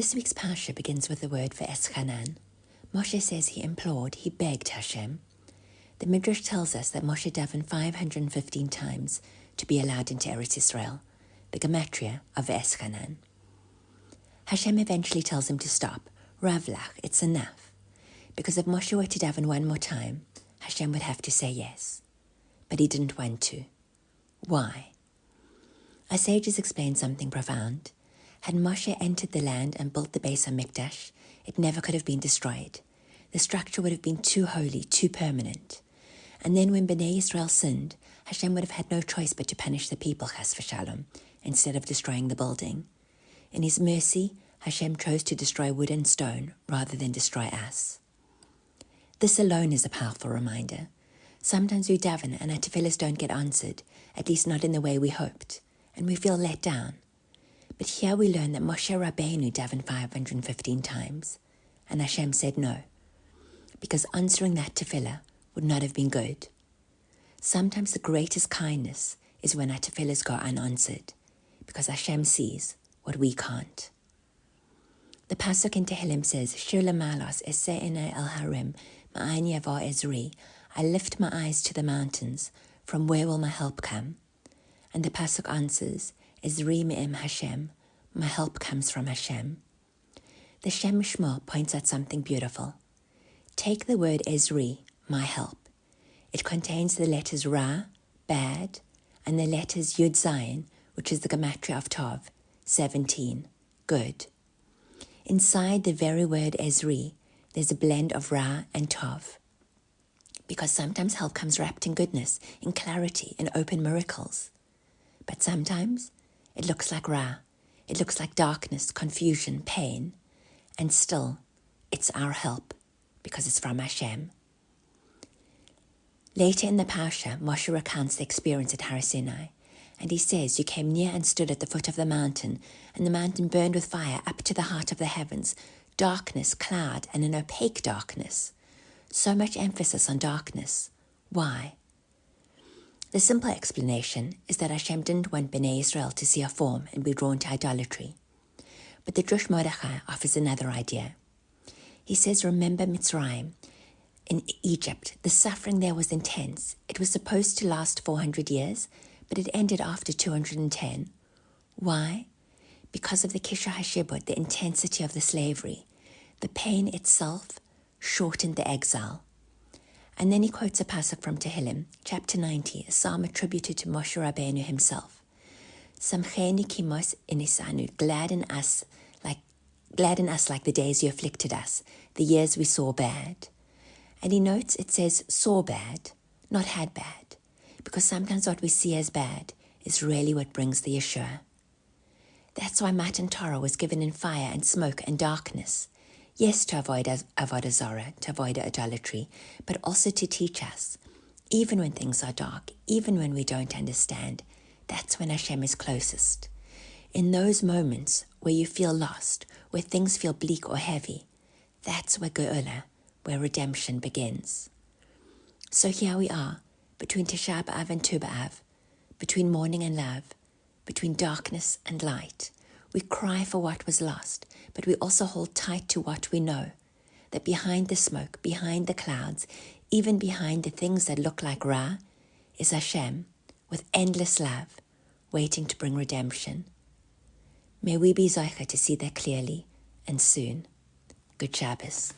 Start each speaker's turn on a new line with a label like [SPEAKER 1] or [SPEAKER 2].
[SPEAKER 1] This week's Parsha begins with the word for Eschanan. Moshe says he implored, he begged Hashem. The Midrash tells us that Moshe davened 515 times to be allowed into Eretz Israel, the gematria of Eschanan. Hashem eventually tells him to stop. Ravlach, it's enough. Because if Moshe were to daven one more time, Hashem would have to say yes. But he didn't want to. Why? Our sages explain something profound. Had Moshe entered the land and built the Beis HaMikdash, it never could have been destroyed. The structure would have been too holy, too permanent. And then when Bnei Israel sinned, Hashem would have had no choice but to punish the people, chas v'shalom, instead of destroying the building. In his mercy, Hashem chose to destroy wood and stone rather than destroy us. This alone is a powerful reminder. Sometimes we daven and our tefillahs don't get answered, at least not in the way we hoped, and we feel let down. But here we learn that Moshe Rabbeinu davened 515 times, and Hashem said no, because answering that tefillah would not have been good. Sometimes the greatest kindness is when our tefillahs go unanswered, because Hashem sees what we can't. The pasuk in Tehillim says, Shir lemalos eseh enai el harim, ma'ayin yavo ezri. I lift my eyes to the mountains, from where will my help come? And the pasuk answers, Ezri me'im Hashem, my help comes from Hashem. The Shem Shmo points out something beautiful. Take the word Ezri, my help. It contains the letters Ra, bad, and the letters Yud Zayin, which is the gematria of Tov, 17, good. Inside the very word Ezri, there's a blend of Ra and Tov. Because sometimes help comes wrapped in goodness, in clarity, in open miracles. But sometimes it looks like Ra. It looks like darkness, confusion, pain. And still, it's our help, because it's from Hashem. Later in the Parsha, Moshe recounts the experience at Har Sinai. And he says, you came near and stood at the foot of the mountain, and the mountain burned with fire up to the heart of the heavens, darkness, cloud, and an opaque darkness. So much emphasis on darkness. Why? The simple explanation is that Hashem didn't want Bnei Israel to see a form and be drawn to idolatry. But the Drush Mordechai offers another idea. He says, remember Mitzrayim. In Egypt, the suffering there was intense. It was supposed to last 400 years, but it ended after 210. Why? Because of the Kisha HaShibud, the intensity of the slavery. The pain itself shortened the exile. And then he quotes a pasuk from Tehillim, chapter 90, a psalm attributed to Moshe Rabbeinu himself. Samcheni kimos inisanu, gladden us like the days you afflicted us, the years we saw bad. And he notes it says saw bad, not had bad, because sometimes what we see as bad is really what brings the Yeshua. That's why Matan Torah was given in fire and smoke and darkness. Yes, to avoid avodah zarah, to avoid idolatry, but also to teach us, even when things are dark, even when we don't understand, that's when Hashem is closest. In those moments where you feel lost, where things feel bleak or heavy, that's where Geula, where redemption begins. So here we are, between Tisha B'Av and Tu B'Av, between mourning and love, between darkness and light. We cry for what was lost, but we also hold tight to what we know, that behind the smoke, behind the clouds, even behind the things that look like Ra, is Hashem, with endless love, waiting to bring redemption. May we be Zocher to see that clearly and soon. Good Shabbos.